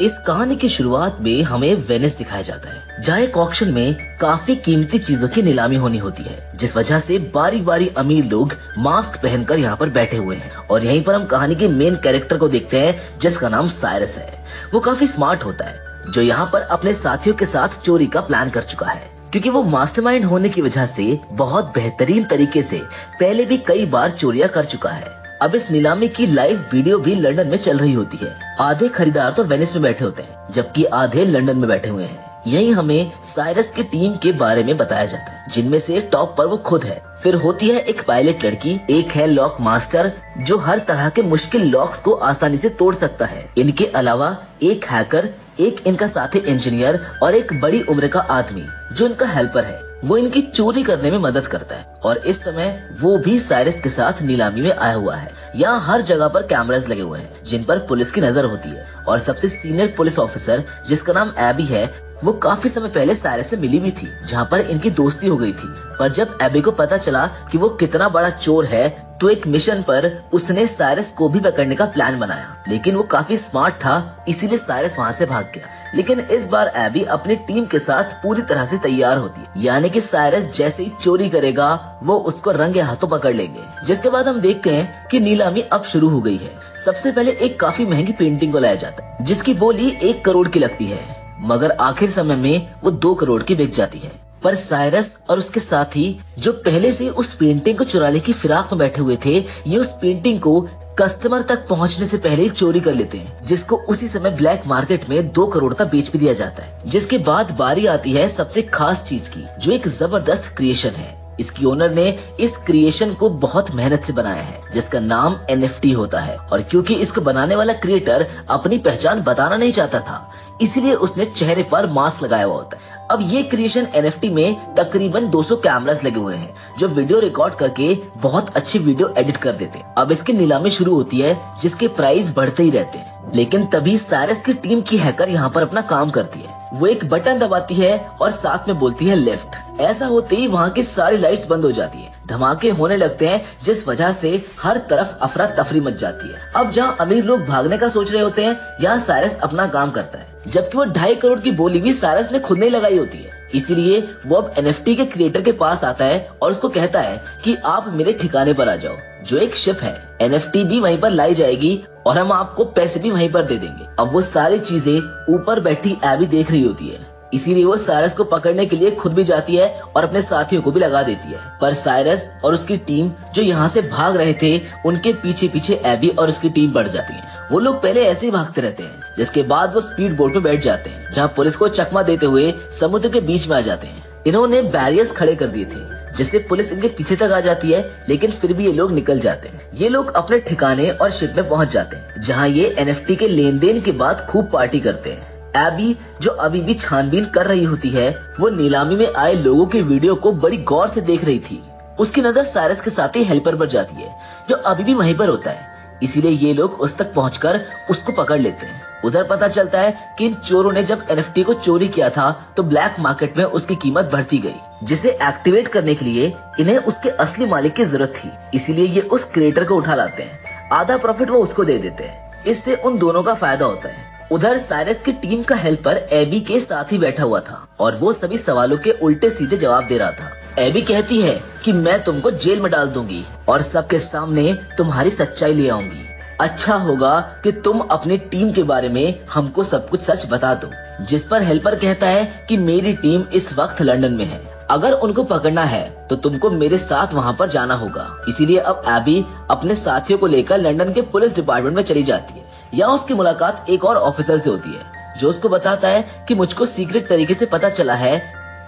इस कहानी की शुरुआत में हमें वेनिस दिखाया जाता है, जहाँ एक ऑक्शन में काफी कीमती चीजों की नीलामी होनी होती है, जिस वजह से बारी बारी अमीर लोग मास्क पहनकर यहाँ पर बैठे हुए हैं। और यहीं पर हम कहानी के मेन कैरेक्टर को देखते हैं, जिसका नाम साइरस है। वो काफी स्मार्ट होता है, जो यहाँ पर अपने साथियों के साथ चोरी का प्लान कर चुका है, क्योंकि वो मास्टरमाइंड होने की वजह से बहुत बेहतरीन तरीके से पहले भी कई बार चोरियां कर चुका है। अब इस नीलामी की लाइव वीडियो भी लंदन में चल रही होती है। आधे खरीदार तो वेनिस में बैठे होते हैं, जबकि आधे लंदन में बैठे हुए हैं। यही हमें साइरस की टीम के बारे में बताया जाता है, जिनमें से टॉप पर वो खुद है। फिर होती है एक पायलट लड़की, एक है लॉक मास्टर जो हर तरह के मुश्किल लॉक्स को आसानी से तोड़ सकता है। इनके अलावा एक हैकर, एक इनका साथी इंजीनियर और एक बड़ी उम्र का आदमी जो इनका हेल्पर है। वो इनकी चोरी करने में मदद करता है और इस समय वो भी साइरस के साथ नीलामी में आया हुआ है। यहाँ हर जगह पर कैमरास लगे हुए हैं, जिन पर पुलिस की नजर होती है। और सबसे सीनियर पुलिस ऑफिसर, जिसका नाम एबी है, वो काफी समय पहले साइरस से मिली भी थी, जहाँ पर इनकी दोस्ती हो गई थी। पर जब एबी को पता चला कि वो कितना बड़ा चोर है, तो एक मिशन पर उसने साइरस को भी पकड़ने का प्लान बनाया। लेकिन वो काफी स्मार्ट था, इसीलिए साइरस वहाँ से भाग गया। लेकिन इस बार एबी अपनी टीम के साथ पूरी तरह से तैयार होती है, यानी कि साइरस जैसे ही चोरी करेगा वो उसको रंगे हाथों पकड़ लेंगे। जिसके बाद हम देखते हैं कि नीलामी अब शुरू हो गई है। सबसे पहले एक काफी महंगी पेंटिंग को लाया जाता है, जिसकी बोली 1 करोड़ की लगती है, मगर आखिर समय में वो 2 करोड़ की बिक जाती है। पर साइरस और उसके साथी, जो पहले से उस पेंटिंग को चुराने की फिराक में बैठे हुए थे, ये उस पेंटिंग को कस्टमर तक पहुंचने से पहले ही चोरी कर लेते हैं, जिसको उसी समय ब्लैक मार्केट में 2 करोड़ का बेच भी दिया जाता है। जिसके बाद बारी आती है सबसे खास चीज की, जो एक जबरदस्त क्रिएशन है। इसकी ओनर ने इस क्रिएशन को बहुत मेहनत से बनाया है, जिसका नाम NFT होता है। और क्योंकि इसको बनाने वाला क्रिएटर अपनी पहचान बताना नहीं चाहता था, इसलिए उसने चेहरे पर मास्क लगाया हुआ होता है। अब ये क्रिएशन NFT में तकरीबन 200 कैमरास लगे हुए हैं, जो वीडियो रिकॉर्ड करके बहुत अच्छी वीडियो एडिट कर देते हैं। अब इसकी नीलामी शुरू होती है, जिसके प्राइस बढ़ते ही रहते हैं। लेकिन तभी साइरस की टीम की हैकर यहाँ पर अपना काम करती है। वो एक बटन दबाती है और साथ में बोलती है लेफ्ट। ऐसा होते ही वहाँ की सारी लाइट्स बंद हो जाती है, धमाके होने लगते हैं, जिस वजह से हर तरफ अफरा तफरी मच जाती है। अब जहाँ अमीर लोग भागने का सोच रहे होते हैं, यहाँ साइरस अपना काम करता है, जबकि वो 2.5 करोड़ की बोली भी साइरस ने खुद नहीं लगाई होती है। इसीलिए वो अब NFT के क्रिएटर के पास आता है और उसको कहता है कि आप मेरे ठिकाने पर आ जाओ, जो एक शिप है। NFT भी वहीं पर लाई जाएगी और हम आपको पैसे भी वहीं पर दे देंगे। अब वो सारी चीजें ऊपर बैठी एबी देख रही होती है, इसीलिए वो साइरस को पकड़ने के लिए खुद भी जाती है और अपने साथियों को भी लगा देती है। पर साइरस और उसकी टीम जो यहाँ से भाग रहे थे, उनके पीछे पीछे एबी और उसकी टीम बढ़ जाती है। वो लोग पहले ऐसे ही भागते रहते हैं, जिसके बाद वो स्पीड बोट में बैठ जाते हैं, जहाँ पुलिस को चकमा देते हुए समुद्र के बीच में आ जाते हैं। इन्होंने बैरियर्स खड़े कर दिए थे, जिससे पुलिस इनके पीछे तक आ जाती है, लेकिन फिर भी ये लोग निकल जाते हैं। ये लोग अपने ठिकाने और शिप में पहुंच जाते हैं, जहाँ ये NFT के लेन देन के बाद खूब पार्टी करते हैं। एबी, जो अभी भी छानबीन कर रही होती है, वो नीलामी में आए लोगों की वीडियो को बड़ी गौर से देख रही थी। उसकी नजर साइरस के साथ ही हेल्पर पर जाती है, जो अभी भी वहीं पर होता है। इसीलिए ये लोग उस तक पहुंचकर उसको पकड़ लेते हैं। उधर पता चलता है कि इन चोरों ने जब NFT को चोरी किया था, तो ब्लैक मार्केट में उसकी कीमत बढ़ती गई, जिसे एक्टिवेट करने के लिए इन्हें उसके असली मालिक की जरूरत थी। इसीलिए ये उस क्रिएटर को उठा लाते हैं। आधा प्रॉफिट वो उसको दे देते हैं। इससे उन दोनों का फायदा होता है। उधर साइरस की टीम का हेल्पर एबी के साथ ही बैठा हुआ था और वो सभी सवालों के उल्टे सीधे जवाब दे रहा था। एबी कहती है कि मैं तुमको जेल में डाल दूंगी और सबके सामने तुम्हारी सच्चाई ले आऊंगी। अच्छा होगा कि तुम अपनी टीम के बारे में हमको सब कुछ सच बता दो। जिस पर हेल्पर कहता है कि मेरी टीम इस वक्त लंदन में है, अगर उनको पकड़ना है तो तुमको मेरे साथ वहाँ पर जाना होगा। इसीलिए अब एबी अपने साथियों को लेकर लंदन के पुलिस डिपार्टमेंट में चली जाती है। यहाँ उसकी मुलाकात एक और ऑफिसर से होती है, जो उसको बताता है कि मुझको सीक्रेट तरीके से पता चला है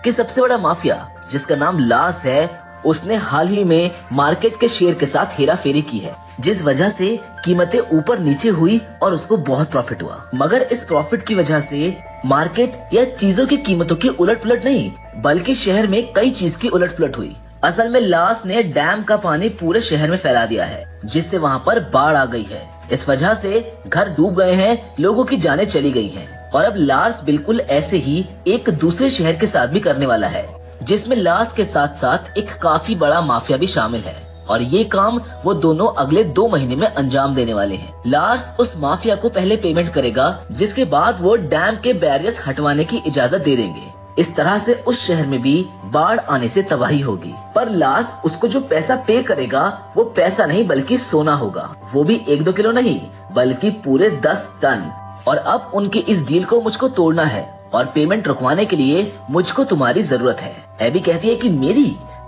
कि सबसे बड़ा माफिया, जिसका नाम लास है, उसने हाल ही में मार्केट के शेयर के साथ हेरा फेरी की है, जिस वजह से कीमतें ऊपर नीचे हुई और उसको बहुत प्रॉफिट हुआ। मगर इस प्रॉफिट की वजह से मार्केट या चीजों की कीमतों की उलटपुलट नहीं, बल्कि शहर में कई चीज की उलटपुलट हुई। असल में लास ने डैम का पानी पूरे शहर में फैला दिया है, जिससे वहाँ पर बाढ़ आ गई है। इस वजह से घर डूब गए हैं, लोगों की जानें चली गई हैं। और अब लार्स बिल्कुल ऐसे ही एक दूसरे शहर के साथ भी करने वाला है, जिसमें लार्स के साथ साथ एक काफी बड़ा माफिया भी शामिल है। और ये काम वो दोनों अगले 2 महीने में अंजाम देने वाले हैं। लार्स उस माफिया को पहले पेमेंट करेगा, जिसके बाद वो डैम के बैरियर्स हटवाने की इजाजत दे देंगे। इस तरह से उस शहर में भी बाढ़ आने से तबाही होगी। पर लार्स उसको जो पैसा पे करेगा वो पैसा नहीं बल्कि सोना होगा, वो भी 1-2 किलो नहीं बल्कि पूरे 10 टन। और अब उनकी इस डील को मुझको तोड़ना है और पेमेंट रुकवाने के लिए मुझको तुम्हारी जरूरत है। एबी कहती है कि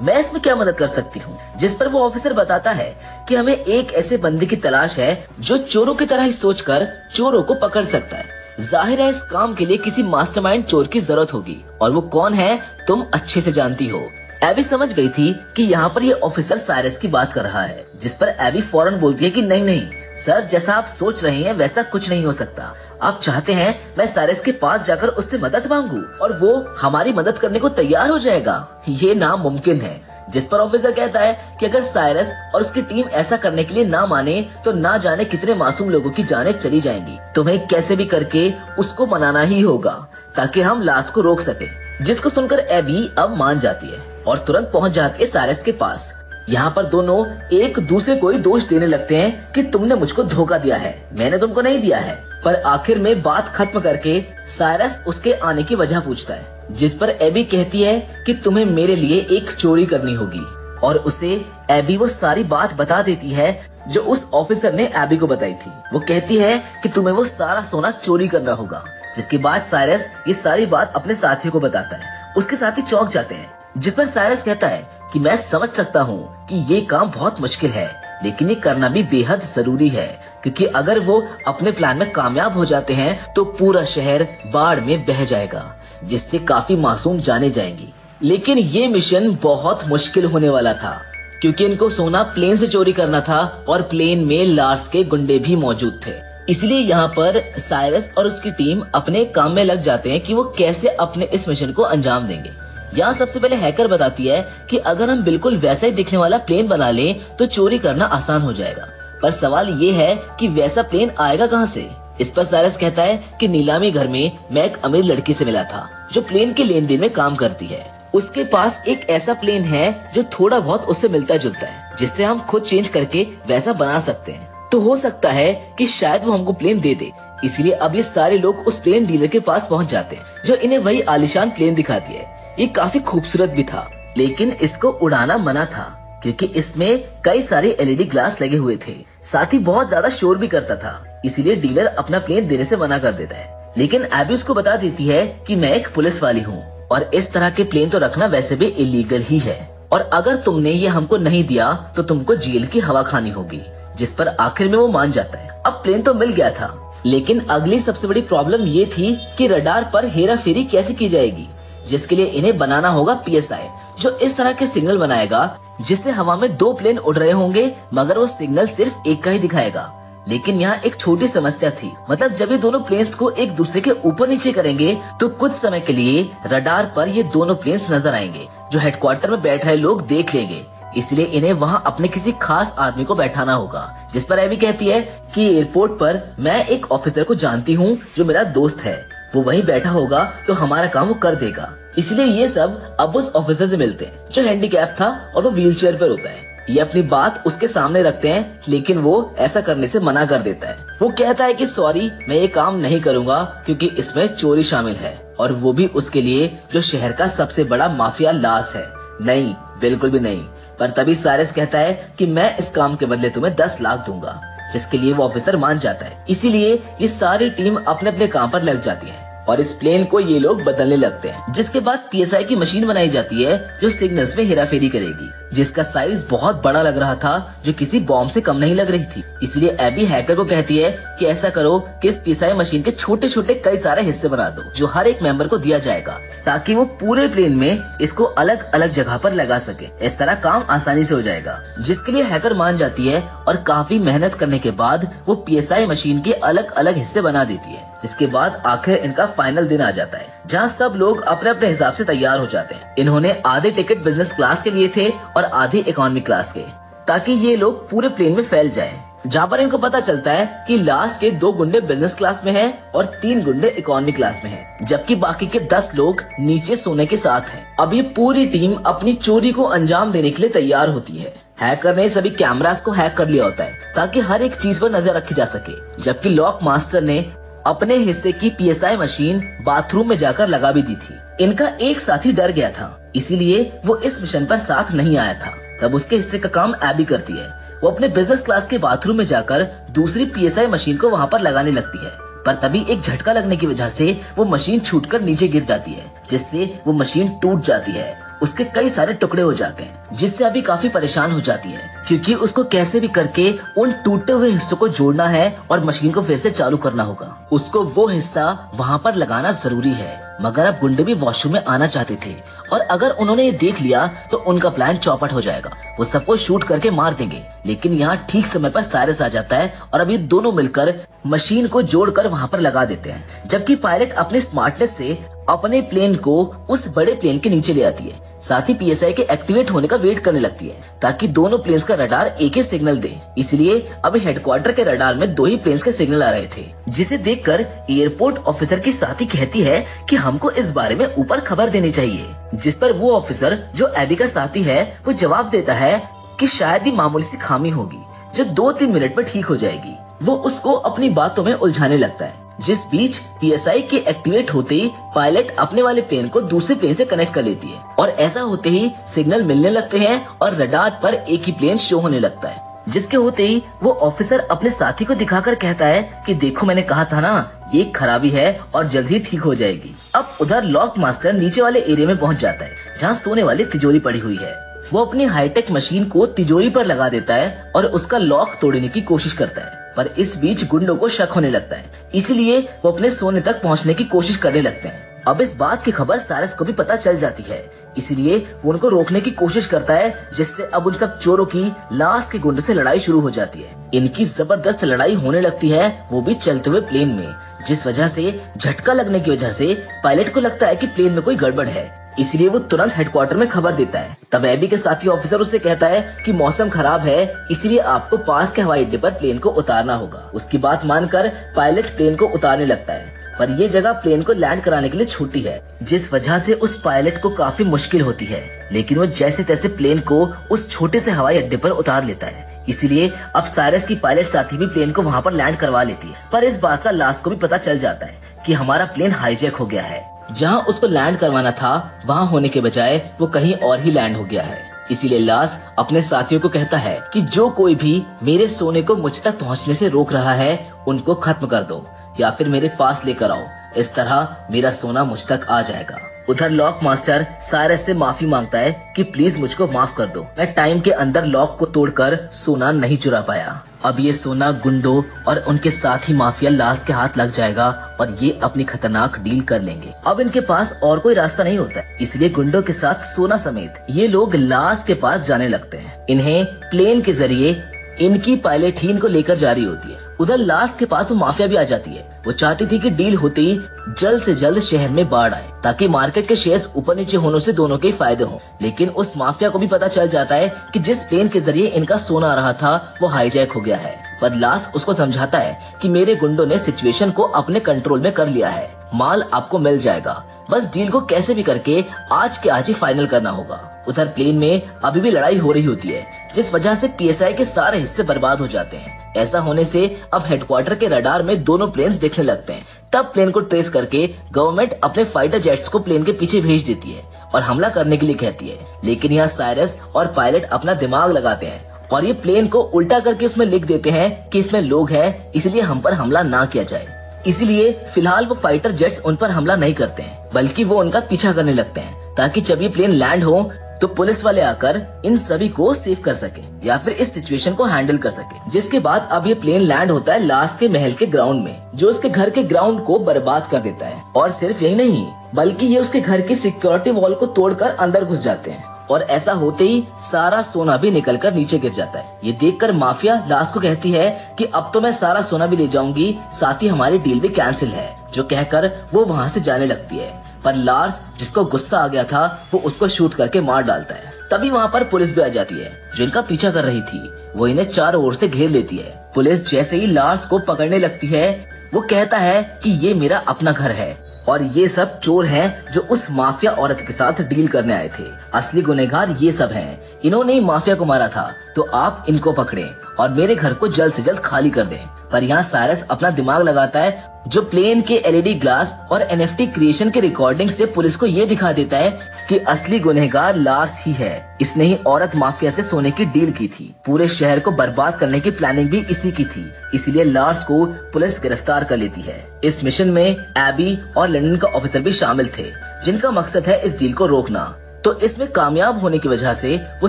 मैं इसमें क्या मदद कर सकती हूँ, जिस पर वो ऑफिसर बताता है कि हमें एक ऐसे बंदे की तलाश है जो चोरों की तरह ही सोचकर चोरों को पकड़ सकता है। जाहिर है इस काम के लिए किसी मास्टरमाइंड चोर की जरूरत होगी, और वो कौन है तुम अच्छे से जानती हो। एबी समझ गई थी कि यहाँ पर ये ऑफिसर साइरस की बात कर रहा है, जिस पर एबी फौरन बोलती है कि नहीं सर, जैसा आप सोच रहे हैं वैसा कुछ नहीं हो सकता। आप चाहते हैं मैं साइरस के पास जाकर उससे मदद मांगू और वो हमारी मदद करने को तैयार हो जाएगा? ये नामुमकिन है। जिस पर ऑफिसर कहता है कि अगर साइरस और उसकी टीम ऐसा करने के लिए ना माने तो ना जाने कितने मासूम लोगों की जानें चली जाएंगी। तुम्हें कैसे भी करके उसको मनाना ही होगा ताकि हम लाश को रोक सके। जिसको सुनकर एबी अब मान जाती है और तुरंत पहुंच जाती है साइरस के पास। यहाँ पर दोनों एक दूसरे को ही दोष देने लगते हैं कि तुमने मुझको धोखा दिया है, मैंने तुमको नहीं दिया है। पर आखिर में बात खत्म करके साइरस उसके आने की वजह पूछता है, जिस पर एबी कहती है कि तुम्हें मेरे लिए एक चोरी करनी होगी, और उसे एबी वो सारी बात बता देती है जो उस ऑफिसर ने एबी को बताई थी। वो कहती है कि तुम्हें वो सारा सोना चोरी करना होगा। जिसके बाद साइरस ये सारी बात अपने साथियों को बताता है। उसके साथी चौंक जाते हैं, जिस पर साइरस कहता है कि मैं समझ सकता हूँ कि ये काम बहुत मुश्किल है, लेकिन ये करना भी बेहद जरूरी है, क्योंकि अगर वो अपने प्लान में कामयाब हो जाते हैं तो पूरा शहर बाढ़ में बह जाएगा, जिससे काफी मासूम जाने जाएंगी। लेकिन ये मिशन बहुत मुश्किल होने वाला था, क्योंकि इनको सोना प्लेन से चोरी करना था और प्लेन में लार्स के गुंडे भी मौजूद थे। इसलिए यहाँ पर साइरस और उसकी टीम अपने काम में लग जाते हैं कि वो कैसे अपने इस मिशन को अंजाम देंगे। यहाँ सबसे पहले हैकर बताती है कि अगर हम बिल्कुल वैसा ही दिखने वाला प्लेन बना लें तो चोरी करना आसान हो जाएगा। पर सवाल ये है कि वैसा प्लेन आएगा कहाँ से? इस पर साइरस कहता है कि नीलामी घर में मैं एक अमीर लड़की से मिला था जो प्लेन के लेन देन में काम करती है। उसके पास एक ऐसा प्लेन है जो थोड़ा बहुत उससे मिलता जुलता है, जिससे हम खुद चेंज करके वैसा बना सकते हैं। तो हो सकता है कि शायद वो हमको प्लेन दे दे। इसलिए अब ये सारे लोग उस प्लेन डीलर के पास पहुंच जाते हैं, जो इन्हें वही आलीशान प्लेन दिखाती है। ये काफी खूबसूरत भी था, लेकिन इसको उड़ाना मना था क्योंकि इसमें कई सारे एलईडी ग्लास लगे हुए थे, साथ ही बहुत ज्यादा शोर भी करता था। इसीलिए डीलर अपना प्लेन देने से मना कर देता है। लेकिन एबी उसको बता देती है कि मैं एक पुलिस वाली हूँ और इस तरह के प्लेन तो रखना वैसे भी इलीगल ही है, और अगर तुमने ये हमको नहीं दिया तो तुमको जेल की हवा खानी होगी। जिस पर आखिर में वो मान जाता है। अब प्लेन तो मिल गया था, लेकिन अगली सबसे बड़ी प्रॉब्लम ये थी कि रडार पर हेरा फेरी कैसे की जाएगी, जिसके लिए इन्हें बनाना होगा पीएसआई, जो इस तरह के सिग्नल बनाएगा जिससे हवा में 2 प्लेन उड़ रहे होंगे, मगर वो सिग्नल सिर्फ एक का ही दिखाएगा। लेकिन यहाँ एक छोटी समस्या थी, मतलब जब ये दोनों प्लेन्स को एक दूसरे के ऊपर नीचे करेंगे तो कुछ समय के लिए रडार पर ये दोनों प्लेन्स नजर आएंगे, जो हेडक्वार्टर में बैठ रहे लोग देख लेंगे। इसलिए इन्हें वहाँ अपने किसी खास आदमी को बैठाना होगा। जिस पर एबी कहती है कि एयरपोर्ट पर मैं एक ऑफिसर को जानती हूँ जो मेरा दोस्त है, वो वहीं बैठा होगा तो हमारा काम वो कर देगा। इसलिए ये सब अब उस ऑफिसर से मिलते हैं जो हैंडीकैप था और वो व्हील चेयर पर होता है। ये अपनी बात उसके सामने रखते हैं, लेकिन वो ऐसा करने से मना कर देता है। वो कहता है कि सॉरी, मैं ये काम नहीं करूँगा क्योंकि इसमें चोरी शामिल है, और वो भी उसके लिए जो शहर का सबसे बड़ा माफिया लास है। नहीं, बिल्कुल भी नहीं। पर तभी साइरस कहता है कि मैं इस काम के बदले तुम्हें 10 लाख दूंगा, जिसके लिए वो ऑफिसर मान जाता है। इसीलिए ये सारी टीम अपने अपने काम पर लग जाती है और इस प्लेन को ये लोग बदलने लगते हैं। जिसके बाद पीएसआई की मशीन बनाई जाती है जो सिग्नल्स में हेराफेरी करेगी, जिसका साइज बहुत बड़ा लग रहा था, जो किसी बॉम्ब से कम नहीं लग रही थी। इसलिए एबी हैकर को कहती है कि ऐसा करो कि इस पीएसआई मशीन के छोटे छोटे कई सारे हिस्से बना दो, जो हर एक मेंबर को दिया जाएगा, ताकि वो पूरे प्लेन में इसको अलग अलग जगह पर लगा सके। इस तरह काम आसानी से हो जाएगा, जिसके लिए हैकर मान जाती है और काफी मेहनत करने के बाद वो पीएसआई मशीन के अलग अलग हिस्से बना देती है। जिसके बाद आखिर इनका फाइनल दिन आ जाता है, जहाँ सब लोग अपने अपने हिसाब से तैयार हो जाते हैं। इन्होंने आधे टिकट बिजनेस क्लास के लिए थे और आधे इकोनॉमी क्लास के, ताकि ये लोग पूरे प्लेन में फैल जाएं। जहाँ पर इनको पता चलता है कि लास्ट के 2 गुंडे बिजनेस क्लास में हैं और 3 गुंडे इकोनॉमी क्लास में हैं, जबकि बाकी के 10 लोग नीचे सोने के साथ हैं। अब ये पूरी टीम अपनी चोरी को अंजाम देने के लिए तैयार होती है। हैकर ने सभी कैमरास को हैक कर लिया होता है ताकि हर एक चीज पर नजर रखी जा सके, जबकि लॉक मास्टर ने अपने हिस्से की PSI मशीन बाथरूम में जाकर लगा भी दी थी। इनका एक साथी डर गया था, इसीलिए वो इस मिशन पर साथ नहीं आया था। तब उसके हिस्से का काम एबी करती है। वो अपने बिजनेस क्लास के बाथरूम में जाकर दूसरी PSI मशीन को वहाँ पर लगाने लगती है, पर तभी एक झटका लगने की वजह से वो मशीन छूटकर नीचे गिर जाती है, जिससे वो मशीन टूट जाती है। उसके कई सारे टुकड़े हो जाते हैं, जिससे अभी काफी परेशान हो जाती है, क्योंकि उसको कैसे भी करके उन टूटे हुए हिस्सों को जोड़ना है और मशीन को फिर से चालू करना होगा। उसको वो हिस्सा वहाँ पर लगाना जरूरी है, मगर अब गुंडे भी वॉशरूम में आना चाहते थे और अगर उन्होंने ये देख लिया तो उनका प्लान चौपट हो जाएगा। वो सबको शूट करके मार देंगे, लेकिन यहाँ ठीक समय पर साइरस आ जाता है और अब ये दोनों मिलकर मशीन को जोड़कर वहाँ पर लगा देते हैं, जबकि पायलट अपने स्मार्टनेस से अपने प्लेन को उस बड़े प्लेन के नीचे ले आती है। साथ ही PSI के एक्टिवेट होने का वेट करने लगती है ताकि दोनों प्लेन्स का रडार एक ही सिग्नल दे। इसलिए अभी हेडक्वार्टर के रडार में 2 ही प्लेन्स के सिग्नल आ रहे थे, जिसे देखकर एयरपोर्ट ऑफिसर की साथी कहती है कि हमको इस बारे में ऊपर खबर देनी चाहिए। जिस पर वो ऑफिसर जो एबी का साथी है वो जवाब देता है कि शायद ही मामूली सी खामी होगी जो 2-3 मिनट में ठीक हो जाएगी। वो उसको अपनी बातों में उलझाने लगता है। जिस बीच PSI के एक्टिवेट होते ही पायलट अपने वाले प्लेन को दूसरे प्लेन से कनेक्ट कर लेती है और ऐसा होते ही सिग्नल मिलने लगते हैं और रडार पर एक ही प्लेन शो होने लगता है। जिसके होते ही वो ऑफिसर अपने साथी को दिखाकर कहता है कि देखो मैंने कहा था ना, ये खराबी है और जल्द ही ठीक हो जाएगी। अब उधर लॉक मास्टर नीचे वाले एरिया में पहुंच जाता है जहाँ सोने वाली तिजोरी पड़ी हुई है। वो अपनी हाईटेक मशीन को तिजोरी पर लगा देता है और उसका लॉक तोड़ने की कोशिश करता है, पर इस बीच गुंडों को शक होने लगता है, इसलिए वो अपने सोने तक पहुंचने की कोशिश करने लगते हैं। अब इस बात की खबर साइरस को भी पता चल जाती है, इसलिए वो उनको रोकने की कोशिश करता है, जिससे अब उन सब चोरों की लाश के गुंडों से लड़ाई शुरू हो जाती है। इनकी जबरदस्त लड़ाई होने लगती है, वो भी चलते हुए प्लेन में, जिस वजह से झटका लगने की वजह से पायलट को लगता है कि प्लेन में कोई गड़बड़ है, इसलिए वो तुरंत हेडक्वार्टर में खबर देता है। तब एबी के साथी ऑफिसर उससे कहता है कि मौसम खराब है, इसलिए आपको पास के हवाई अड्डे पर प्लेन को उतारना होगा। उसकी बात मानकर पायलट प्लेन को उतारने लगता है, पर ये जगह प्लेन को लैंड कराने के लिए छोटी है, जिस वजह से उस पायलट को काफी मुश्किल होती है, लेकिन वो जैसे तैसे प्लेन को उस छोटे से हवाई अड्डे पर उतार लेता है। इसीलिए अब साइरस की पायलट साथी भी प्लेन को वहाँ पर लैंड करवा लेती है, पर इस बात का लास्ट को भी पता चल जाता है कि हमारा प्लेन हाईजैक हो गया है। जहाँ उसको लैंड करवाना था वहाँ होने के बजाय वो कहीं और ही लैंड हो गया है। इसीलिए लास अपने साथियों को कहता है कि जो कोई भी मेरे सोने को मुझ तक पहुँचने से रोक रहा है उनको खत्म कर दो या फिर मेरे पास लेकर आओ, इस तरह मेरा सोना मुझ तक आ जाएगा। उधर लॉक मास्टर साइरस से माफी मांगता है कि प्लीज मुझको माफ कर दो, मैं टाइम के अंदर लॉक को तोड़कर सोना नहीं चुरा पाया। अब ये सोना गुंडों और उनके साथी माफिया लास के हाथ लग जाएगा और ये अपनी खतरनाक डील कर लेंगे। अब इनके पास और कोई रास्ता नहीं होता, इसलिए गुंडों के साथ सोना समेत ये लोग लास के पास जाने लगते हैं। इन्हें प्लेन के जरिए इनकी पायलट ही इनको लेकर जा रही होती है। उधर लास के पास वो माफिया भी आ जाती है। वो चाहती थी कि डील होते ही जल्द से जल्द शहर में बाढ़ आए ताकि मार्केट के शेयर्स ऊपर नीचे होने से दोनों के फायदे हों। लेकिन उस माफिया को भी पता चल जाता है कि जिस प्लेन के जरिए इनका सोना आ रहा था वो हाईजैक हो गया है, पर लास उसको समझाता है कि मेरे गुंडों ने सिचुएशन को अपने कंट्रोल में कर लिया है, माल आपको मिल जाएगा, बस डील को कैसे भी करके आज के आज ही फाइनल करना होगा। उधर प्लेन में अभी भी लड़ाई हो रही होती है, जिस वजह से PSI के सारे हिस्से बर्बाद हो जाते हैं। ऐसा होने से अब हेडक्वार्टर के रडार में दोनों प्लेन्स दिखने लगते हैं। तब प्लेन को ट्रेस करके गवर्नमेंट अपने फाइटर जेट्स को प्लेन के पीछे भेज देती है और हमला करने के लिए कहती है। लेकिन यहाँ साइरस और पायलट अपना दिमाग लगाते हैं और ये प्लेन को उल्टा करके उसमें लिख देते हैं कि इसमें लोग हैं, इसलिए हम पर हमला ना किया जाए। इसीलिए फिलहाल वो फाइटर जेट्स उन पर हमला नहीं करते हैं, बल्कि वो उनका पीछा करने लगते हैं ताकि जब ये प्लेन लैंड हो तो पुलिस वाले आकर इन सभी को सेव कर सके या फिर इस सिचुएशन को हैंडल कर सके। जिसके बाद अब ये प्लेन लैंड होता है लास के महल के ग्राउंड में, जो उसके घर के ग्राउंड को बर्बाद कर देता है। और सिर्फ यही नहीं, बल्कि ये उसके घर की सिक्योरिटी वॉल को तोड़कर अंदर घुस जाते हैं और ऐसा होते ही सारा सोना भी निकलकर नीचे गिर जाता है। ये देखकर माफिया लास को कहती है कि अब तो मैं सारा सोना भी ले जाऊंगी, साथ ही हमारी डील भी कैंसिल है, जो कहकर वो वहाँ से जाने लगती है। पर लार्स जिसको गुस्सा आ गया था वो उसको शूट करके मार डालता है। तभी वहाँ पर पुलिस भी आ जाती है जो इनका पीछा कर रही थी। वो इन्हें चारों ओर से घेर लेती है। पुलिस जैसे ही लार्स को पकड़ने लगती है वो कहता है कि ये मेरा अपना घर है और ये सब चोर हैं जो उस माफिया औरत के साथ डील करने आए थे। असली गुनहगार ये सब हैं। इन्होंने ही माफिया को मारा था, तो आप इनको पकड़ें और मेरे घर को जल्द से जल्द खाली कर दें। पर यहाँ साइरस अपना दिमाग लगाता है, जो प्लेन के एलईडी ग्लास और एनएफटी क्रिएशन के रिकॉर्डिंग से पुलिस को ये दिखा देता है कि असली गुनहगार लार्स ही है। इसने ही औरत माफिया से सोने की डील की थी। पूरे शहर को बर्बाद करने की प्लानिंग भी इसी की थी। इसलिए लार्स को पुलिस गिरफ्तार कर लेती है। इस मिशन में एबी और लंदन का ऑफिसर भी शामिल थे, जिनका मकसद है इस डील को रोकना। तो इसमें कामयाब होने की वजह से वो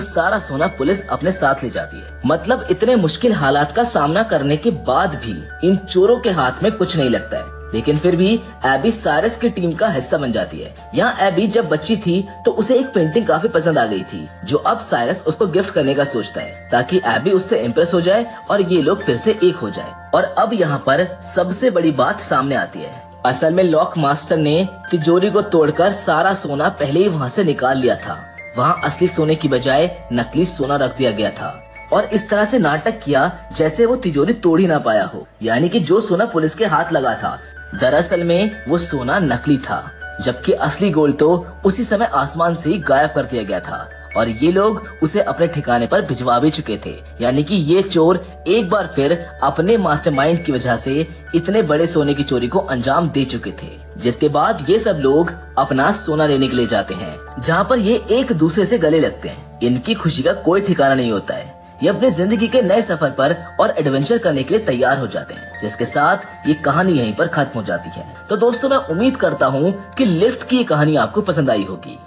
सारा सोना पुलिस अपने साथ ले जाती है। मतलब इतने मुश्किल हालात का सामना करने के बाद भी इन चोरों के हाथ में कुछ नहीं लगता है। लेकिन फिर भी एबी साइरस की टीम का हिस्सा बन जाती है। यहाँ एबी जब बच्ची थी तो उसे एक पेंटिंग काफी पसंद आ गई थी, जो अब साइरस उसको गिफ्ट करने का सोचता है, ताकि एबी उससे इम्प्रेस हो जाए और ये लोग फिर से एक हो जाए। और अब यहाँ पर सबसे बड़ी बात सामने आती है। असल में लॉक मास्टर ने तिजोरी को तोड़कर सारा सोना पहले ही वहाँ से निकाल लिया था। वहाँ असली सोने की बजाय नकली सोना रख दिया गया था और इस तरह से नाटक किया जैसे वो तिजोरी तोड़ ही ना पाया हो। यानी कि जो सोना पुलिस के हाथ लगा था, दरअसल में वो सोना नकली था, जबकि असली गोल्ड तो उसी समय आसमान से ही गायब कर दिया गया था और ये लोग उसे अपने ठिकाने पर भिजवा भी चुके थे। यानी कि ये चोर एक बार फिर अपने मास्टरमाइंड की वजह से इतने बड़े सोने की चोरी को अंजाम दे चुके थे। जिसके बाद ये सब लोग अपना सोना लेने के लिए जाते हैं, जहाँ पर ये एक दूसरे से गले लगते हैं। इनकी खुशी का कोई ठिकाना नहीं होता है। ये अपनी जिंदगी के नए सफर पर और एडवेंचर करने के लिए तैयार हो जाते हैं, जिसके साथ ये कहानी यहीं पर खत्म हो जाती है। तो दोस्तों, मैं उम्मीद करता हूँ कि लिफ्ट की ये कहानी आपको पसंद आई होगी।